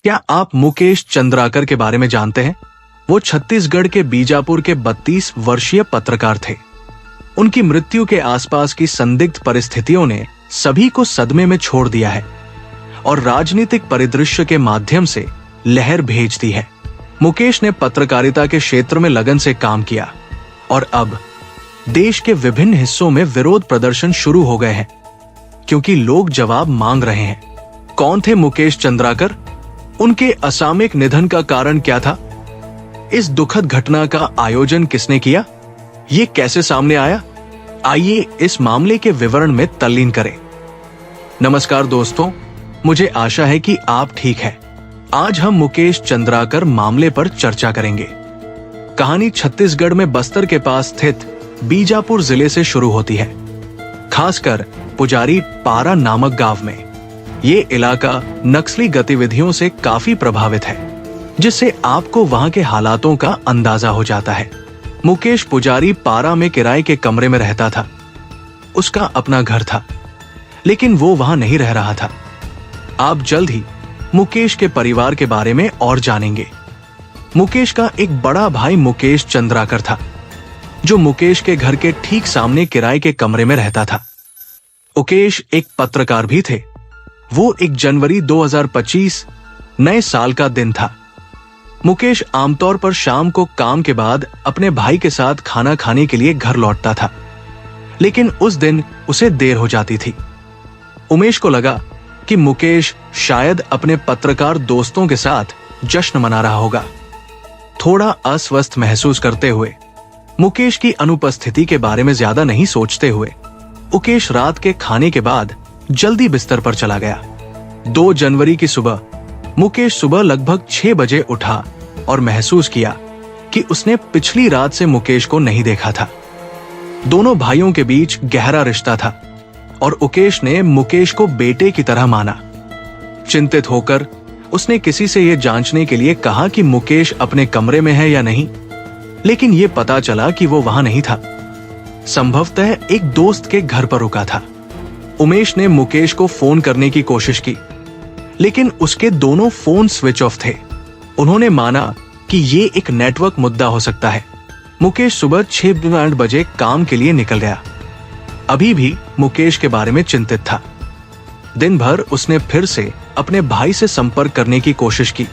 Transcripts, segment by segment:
क्या आप मुकेश चंद्राकर के बारे में जानते हैं? वो छत्तीसगढ़ के बीजापुर के 32 वर्षीय पत्रकार थे। उनकी मृत्यु के आसपास की संदिग्ध परिस्थितियों ने सभी को सदमे में छोड़ दिया है और राजनीतिक परिदृश्य के माध्यम से लहर भेज दी है। मुकेश ने पत्रकारिता के क्षेत्र में लगन से काम किया और अब देश के विभिन्न हिस्सों में विरोध प्रदर्शन शुरू हो गए हैं क्योंकि लोग जवाब मांग रहे हैं। कौन थे मुकेश चंद्राकर? उनके असामयिक निधन का कारण क्या था? इस दुखद घटना का आयोजन किसने किया? ये कैसे सामने आया? आइए इस मामले के विवरण में तल्लीन करें। नमस्कार दोस्तों, मुझे आशा है कि आप ठीक हैं। आज हम मुकेश चंद्राकर मामले पर चर्चा करेंगे। कहानी छत्तीसगढ़ में बस्तर के पास स्थित बीजापुर जिले से शुरू होती है, खासकर पुजारी पारा नामक गांव में। ये इलाका नक्सली गतिविधियों से काफी प्रभावित है, जिससे आपको वहां के हालातों का अंदाजा हो जाता है। मुकेश पुजारी पारा में किराए के कमरे में रहता था। उसका अपना घर था, लेकिन वो वहां नहीं रह रहा था। आप जल्द ही मुकेश के परिवार के बारे में और जानेंगे। मुकेश का एक बड़ा भाई मुकेश चंद्राकर था, जो मुकेश के घर के ठीक सामने किराए के कमरे में रहता था। मुकेश एक पत्रकार भी थे। वो 1 जनवरी 2025 नए साल का दिन था। मुकेश आमतौर पर शाम को काम के बाद अपने भाई के साथ खाना खाने के लिए घर लौटता था, लेकिन उस दिन उसे देर हो जाती थी। उमेश को लगा कि मुकेश शायद अपने पत्रकार दोस्तों के साथ जश्न मना रहा होगा। थोड़ा अस्वस्थ महसूस करते हुए, मुकेश की अनुपस्थिति के बारे में ज्यादा नहीं सोचते हुए, मुकेश रात के खाने के बाद जल्दी बिस्तर पर चला गया। 2 जनवरी की सुबह मुकेश सुबह लगभग 6 बजे उठा और महसूस किया कि उसने पिछली रात से मुकेश को नहीं देखा था। दोनों भाइयों के बीच गहरा रिश्ता था और मुकेश ने मुकेश को बेटे की तरह माना। चिंतित होकर उसने किसी से यह जांचने के लिए कहा कि मुकेश अपने कमरे में है या नहीं, लेकिन यह पता चला कि वो वहां नहीं था। संभवतः एक दोस्त के घर पर रुका था। उमेश ने मुकेश को फोन करने की कोशिश की, लेकिन उसके दोनों फोन स्विच ऑफ थे। उन्होंने माना कि ये एक नेटवर्क मुद्दा हो सकता है। मुकेश सुबह 6 बजे काम के लिए निकल गया। अभी भी मुकेश के बारे में चिंतित था। दिन भर उसने फिर से अपने भाई से संपर्क करने की कोशिश की,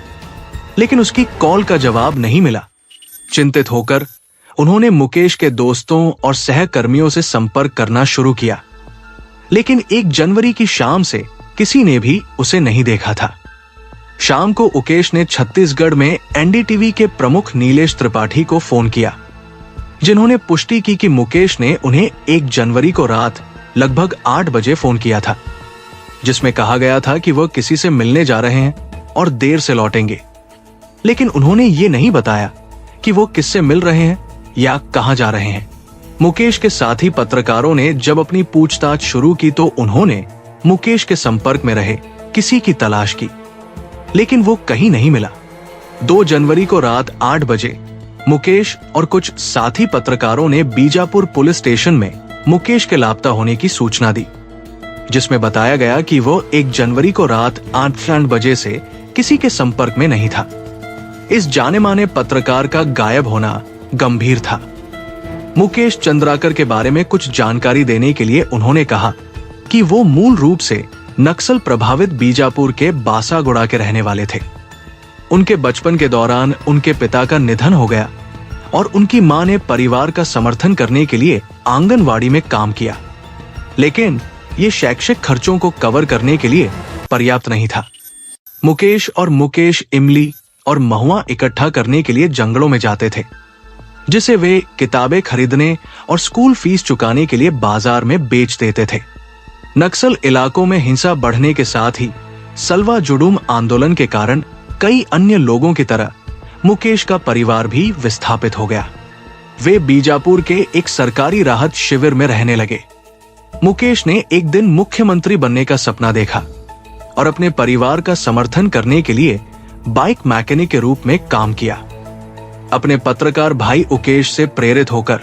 लेकिन उसकी कॉल का जवाब नहीं मिला। चिंतित होकर उन्होंने मुकेश के दोस्तों और सहकर्मियों से संपर्क करना शुरू किया, लेकिन 1 जनवरी की शाम से किसी ने भी उसे नहीं देखा था। शाम को मुकेश ने छत्तीसगढ़ में एनडीटीवी के प्रमुख नीलेश त्रिपाठी को फोन किया, जिन्होंने पुष्टि की कि मुकेश ने उन्हें 1 जनवरी को रात लगभग 8 बजे फोन किया था, जिसमें कहा गया था कि वह किसी से मिलने जा रहे हैं और देर से लौटेंगे। लेकिन उन्होंने ये नहीं बताया कि वो किससे मिल रहे हैं या कहां जा रहे हैं। मुकेश के साथी पत्रकारों ने जब अपनी पूछताछ शुरू की तो उन्होंने मुकेश के संपर्क में रहे किसी की तलाश की, लेकिन वो कहीं नहीं मिला। 2 जनवरी को रात 8 बजे मुकेश और कुछ साथी पत्रकारों ने बीजापुर पुलिस स्टेशन में मुकेश के लापता होने की सूचना दी, जिसमें बताया गया कि वो 1 जनवरी को रात 8 बजे से किसी के संपर्क में नहीं था। इस जाने माने पत्रकार का गायब होना गंभीर था। मुकेश चंद्राकर के बारे में कुछ जानकारी देने के लिए उन्होंने कहा कि वो मूल रूप से नक्सल प्रभावित बीजापुर के बासागुड़ा के रहने वाले थे। उनके बचपन के दौरान उनके पिता का निधन हो गया और उनकी मां ने परिवार का समर्थन करने के लिए आंगनवाड़ी में काम किया, लेकिन ये शैक्षिक खर्चों को कवर करने के लिए पर्याप्त नहीं था। मुकेश और मुकेश इमली और महुआ इकट्ठा करने के लिए जंगलों में जाते थे, जिसे वे किताबें खरीदने और स्कूल फीस चुकाने के लिए बाजार में बेच देते थे। नक्सल इलाकों में हिंसा बढ़ने के साथ ही सलवा जुडूम आंदोलन के कारण कई अन्य लोगों की तरह मुकेश का परिवार भी विस्थापित हो गया। वे बीजापुर के एक सरकारी राहत शिविर में रहने लगे। मुकेश ने एक दिन मुख्यमंत्री बनने का सपना देखा और अपने परिवार का समर्थन करने के लिए बाइक मैकेनिक के रूप में काम किया। अपने पत्रकार भाई मुकेश से प्रेरित होकर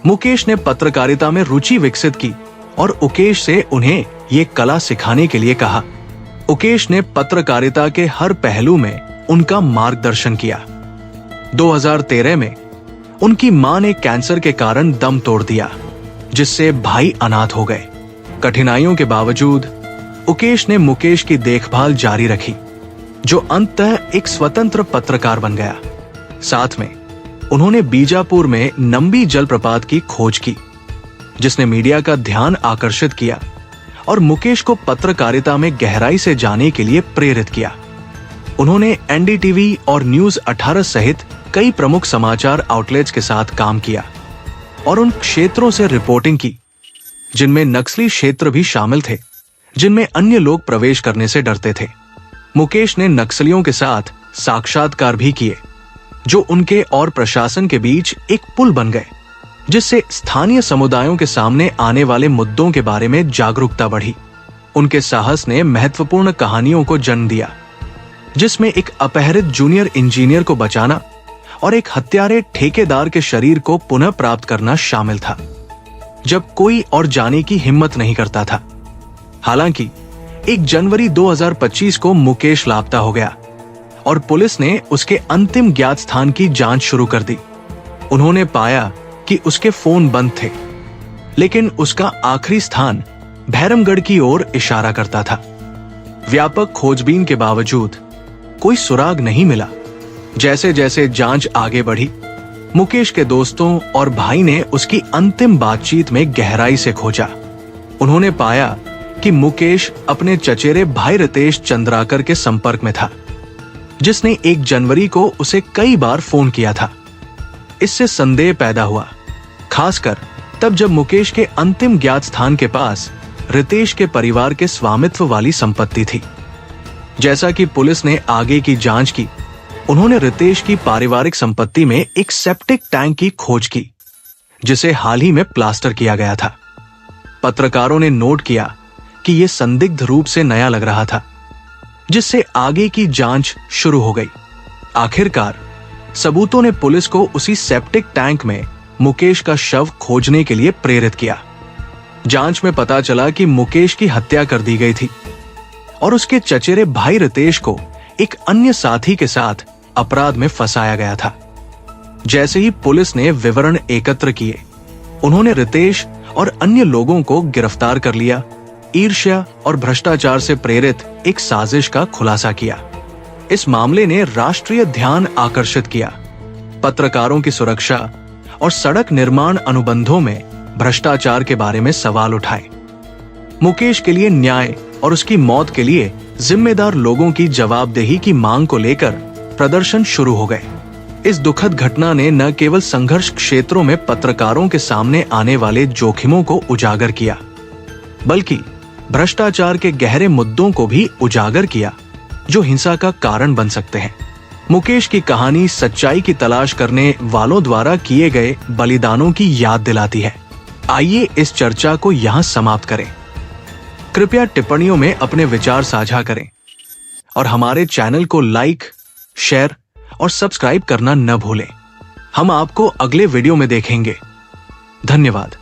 मुकेश ने पत्रकारिता में रुचि विकसित की और मुकेश से उन्हें ये कला सिखाने के लिए कहा। मुकेश ने पत्रकारिता के हर पहलू में उनका मार्गदर्शन किया। 2013 में उनकी मां ने कैंसर के कारण दम तोड़ दिया, जिससे भाई अनाथ हो गए। कठिनाइयों के बावजूद मुकेश ने मुकेश की देखभाल जारी रखी, जो अंततः एक स्वतंत्र पत्रकार बन गया। साथ में उन्होंने बीजापुर में नंबी जलप्रपात की खोज की, जिसने मीडिया का ध्यान आकर्षित किया और मुकेश को पत्रकारिता में गहराई से जाने के लिए प्रेरित किया। उन्होंने एनडीटीवी और न्यूज 18 सहित कई प्रमुख समाचार आउटलेट्स के साथ काम किया और उन क्षेत्रों से रिपोर्टिंग की जिनमें नक्सली क्षेत्र भी शामिल थे, जिनमें अन्य लोग प्रवेश करने से डरते थे। मुकेश ने नक्सलियों के साथ साक्षात्कार भी किए, जो उनके और प्रशासन के बीच एक पुल बन गए, जिससे स्थानीय समुदायों के सामने आने वाले मुद्दों के बारे में जागरूकता बढ़ी। उनके साहस ने महत्वपूर्ण कहानियों को जन्म दिया, जिसमें एक अपहरित जूनियर इंजीनियर को बचाना और एक हत्यारे ठेकेदार के शरीर को पुनः प्राप्त करना शामिल था, जब कोई और जाने की हिम्मत नहीं करता था। हालांकि 1 जनवरी 2025 को मुकेश लापता हो गया और पुलिस ने उसके अंतिम ज्ञात स्थान की जांच शुरू कर दी। उन्होंने पाया कि उसके फोन बंद थे, लेकिन उसका आखिरी स्थान भैरमगढ़ की ओर इशारा करता था। व्यापक खोजबीन के बावजूद कोई सुराग नहीं मिला। जैसे जैसे जांच आगे बढ़ी, मुकेश के दोस्तों और भाई ने उसकी अंतिम बातचीत में गहराई से खोजा। उन्होंने पाया कि मुकेश अपने चचेरे भाई रितेश चंद्राकर के संपर्क में था, जिसने 1 जनवरी को उसे कई बार फोन किया था। इससे संदेह पैदा हुआ, खासकर तब जब मुकेश के अंतिम ज्ञात स्थान के पास रितेश के परिवार के स्वामित्व वाली संपत्ति थी। जैसा कि पुलिस ने आगे की जांच की, उन्होंने रितेश की पारिवारिक संपत्ति में एक सेप्टिक टैंक की खोज की, जिसे हाल ही में प्लास्टर किया गया था। पत्रकारों ने नोट किया कि यह संदिग्ध रूप से नया लग रहा था, जिससे आगे की जांच शुरू हो गई। आखिरकार सबूतों ने पुलिस को उसी सेप्टिक टैंक में मुकेश का शव खोजने के लिए प्रेरित किया। जांच में पता चला कि मुकेश की हत्या कर दी गई थी और उसके चचेरे भाई रितेश को एक अन्य साथी के साथ अपराध में फंसाया गया था। जैसे ही पुलिस ने विवरण एकत्र किए, उन्होंने रितेश और अन्य लोगों को गिरफ्तार कर लिया। ईर्ष्या और भ्रष्टाचार से प्रेरित एक साजिश का खुलासा किया। इस मामले ने राष्ट्रीय ध्यान आकर्षित किया। पत्रकारों की सुरक्षा और सड़क निर्माण अनुबंधों में भ्रष्टाचार के बारे में सवाल उठाए। मुकेश के लिए न्याय और उसकी मौत के लिए जिम्मेदार लोगों की जवाबदेही की मांग को लेकर प्रदर्शन शुरू हो गए। इस दुखद घटना ने न केवल संघर्ष क्षेत्रों में पत्रकारों के सामने आने वाले जोखिमों को उजागर किया, बल्कि भ्रष्टाचार के गहरे मुद्दों को भी उजागर किया, जो हिंसा का कारण बन सकते हैं। मुकेश की कहानी सच्चाई की तलाश करने वालों द्वारा किए गए बलिदानों की याद दिलाती है। आइए इस चर्चा को यहाँ समाप्त करें। कृपया टिप्पणियों में अपने विचार साझा करें और हमारे चैनल को लाइक, शेयर और सब्सक्राइब करना न भूलें। हम आपको अगले वीडियो में देखेंगे। धन्यवाद।